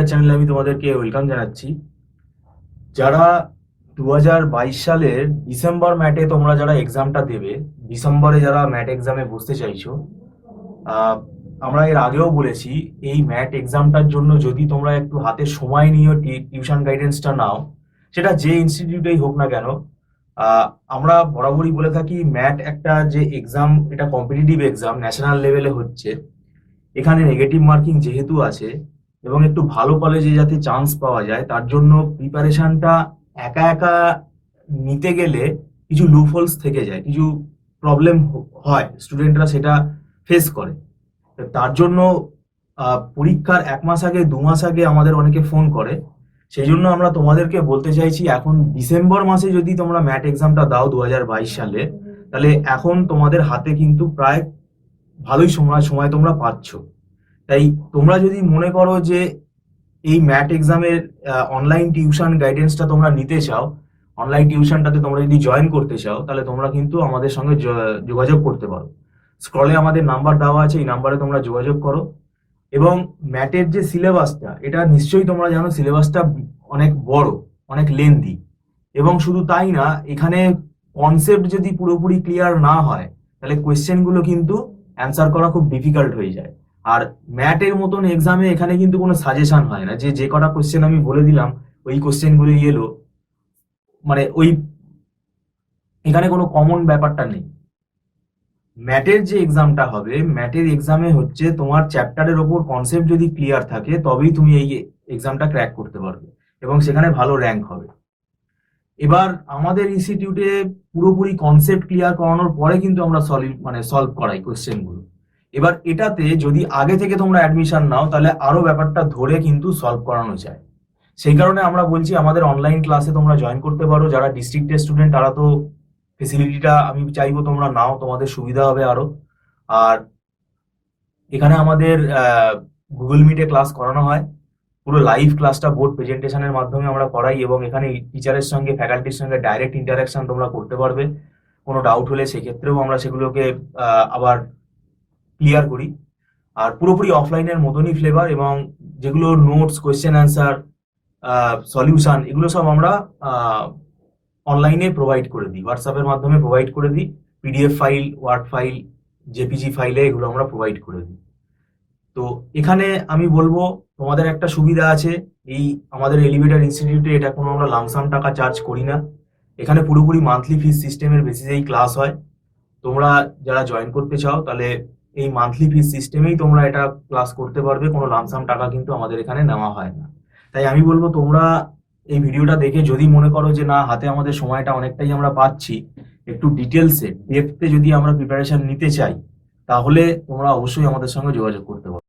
Educator চ্যানেলে আমি তোমাদেরকে ওয়েলকাম জানাচ্ছি। যারা 2022 সালের ডিসেম্বর ম্যাটে তোমরা যারা এক্সামটা দেবে, ডিসেম্বরে যারা ম্যাট এক্সামে বসতে চাইছো, আমরা এর আগেও বলেছি এই ম্যাট এক্সামটার জন্য যদি তোমরা একটু হাতে সময় নিয়ে টিউশন গাইডেন্সটা নাও, সেটা যে ইনস্টিটিউটেই হোক না কেন। আমরা বরাবরই বলে থাকি ম্যাট একটা যে এক্সাম, এটা কম্পিটিটিভ এক্সাম, ন্যাশনাল লেভেলে হচ্ছে। এখানে নেগেটিভ মার্কিং যেহেতু আছে এবং একটু ভালো কলেজে যাতে চান্স পাওয়া যায়, তার জন্য প্রিপারেশনটা একা একা নিতে গেলে কিছু লুপহোলস থেকে যায়, কিছু প্রবলেম হয়, স্টুডেন্টরা সেটা ফেস করে। তার জন্য পরীক্ষার 1 মাস আগে 2 মাস আগে আমাদের অনেকে ফোন করে। সেই জন্য আমরা তোমাদেরকে বলতে চাইছি, এখন ডিসেম্বর মাসে যদি তোমরা ম্যাট এক্সামটা দাও 2022 সালে, তাহলে এখন তোমাদের হাতে কিন্তু প্রায় ভালোই সময় তোমরা পাচ্ছ। তাই তোমরা যদি মনে করো যে এই ম্যাট এক্সামের অনলাইন টিউশন গাইডেন্সটা তোমরা নিতে চাও, অনলাইন টিউশনটাতে তোমরা যদি জয়েন করতে চাও, তাহলে তোমরা কিন্তু আমাদের সঙ্গে যোগাযোগ করতে পারো। স্ক্রলে আমাদের নাম্বার দেওয়া আছে, এই নাম্বারে তোমরা যোগাযোগ করো। এবং ম্যাটের যে সিলেবাসটা, এটা নিশ্চয়ই তোমরা জানো সিলেবাসটা অনেক বড়, অনেক লেন্দি। এবং শুধু তাই না, এখানে কনসেপ্ট যদি পুরোপুরি ক্লিয়ার না হয়, তাহলে কোয়েশ্চেনগুলো কিন্তু অ্যান্সার করা খুব ডিফিকাল্ট হয়ে যায়। আর ম্যাটের মতন এক্সামে এখানে কিন্তু কোনো সাজেশন হয় না, যে কটা কোয়েশ্চেন আমি বলে দিলাম ওই কোয়েশ্চেনগুলো এলো, মানে ওই এখানে কোনো কমন ব্যাপারটা নেই। ম্যাটের যে এক্সামটা হবে, ম্যাটের এক্সামে হচ্ছে তোমার চ্যাপ্টারের ওপর কনসেপ্ট যদি ক্লিয়ার থাকে, তবেই তুমি এই এক্সামটা ক্র্যাক করতে পারবে এবং সেখানে ভালো র্যাঙ্ক হবে। এবার আমাদের ইনস্টিটিউটে পুরোপুরি কনসেপ্ট ক্লিয়ার করানোর পরে কিন্তু আমরা সলভ করাই কোয়েশ্চেনগুলো। এবার এটাতে যদি আগে থেকে তোমরা অ্যাডমিশন নাও, তাহলে আরো ব্যাপারটা ধরে কিন্তু সলভ করানো যায়। সেই কারণে আমরা বলছি আমাদের অনলাইন ক্লাসে তোমরা জয়েন করতে পারো। যারা ডিস্ট্রিক্টের স্টুডেন্ট, তারা তো ফেসিলিটিটা আমি চাইবো তোমরা নাও, তোমাদের সুবিধা হবে আরো। আর এখানে আমাদের গুগল মিটে ক্লাস করানো হয়, পুরো লাইভ ক্লাসটা বোর্ড প্রেজেন্টেশনের মাধ্যমে আমরা করাই, এবং এখানে টিচারের সঙ্গে, ফ্যাকাল্টির সঙ্গে ডাইরেক্ট ইন্টারাকশন তোমরা করতে পারবে। কোনো ডাউট হলে সেক্ষেত্রেও আমরা সেগুলোকে আবার ক্লিয়ার করি। আর পুরোপুরি অফলাইনের মতনই ফ্লেভার, এবং যেগুলো নোটস, কোয়েশ্চেন অ্যান্সার, সলিউশন, এগুলো সব আমরা অনলাইনে প্রোভাইড করে দিই, হোয়াটসঅ্যাপের মাধ্যমে প্রোভাইড করে দিই। PDF file, word file, JPG ফাইলে এগুলো আমরা প্রোভাইড করে দিই। তো এখানে আমি বলবো তোমাদের একটা সুবিধা আছে, এই আমাদের এলিভেটর ইনস্টিটিউটে এটা কোনো আমরা লামসাম টাকা চার্জ করি না। এখানে পুরোপুরি মান্থলি ফিস সিস্টেমের বেসিসেই ক্লাস হয়। তোমরা যারা জয়েন করতে চাও, তাহলে এই মান্থলি ফিস সিস্টেমেই তোমরা এটা ক্লাস করতে পারবে, কোনো লামসাম টাকা কিন্তু আমাদের এখানে নেওয়া হয় না। তাই আমি বলবো তোমরা এই ভিডিওটা দেখে যদি মনে করো যে না, হাতে আমাদের সময়টা অনেকটাই আমরা পাচ্ছি, একটু ডিটেলসে ডেপথে যদি আমরা প্রিপারেশন নিতে চাই, তাহলে তোমরা অবশ্যই আমাদের সঙ্গে যোগাযোগ করতে পারো।